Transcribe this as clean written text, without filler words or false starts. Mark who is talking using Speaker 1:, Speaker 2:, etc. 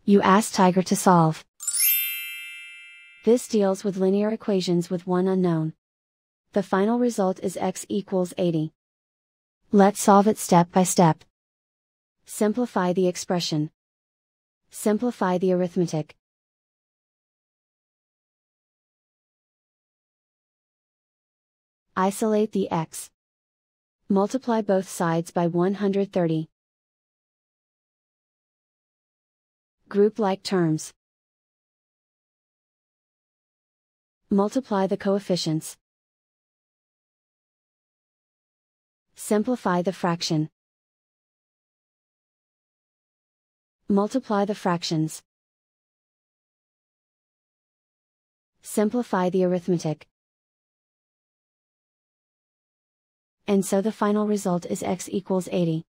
Speaker 1: You ask Tiger to solve. This deals with linear equations with one unknown. The final result is x equals 80. Let's solve it step by step. Simplify the expression. Simplify the arithmetic. Isolate the x. Multiply both sides by 130. Group like terms. Multiply the coefficients. Simplify the fraction. Multiply the fractions. Simplify the arithmetic. And so the final result is x equals 80.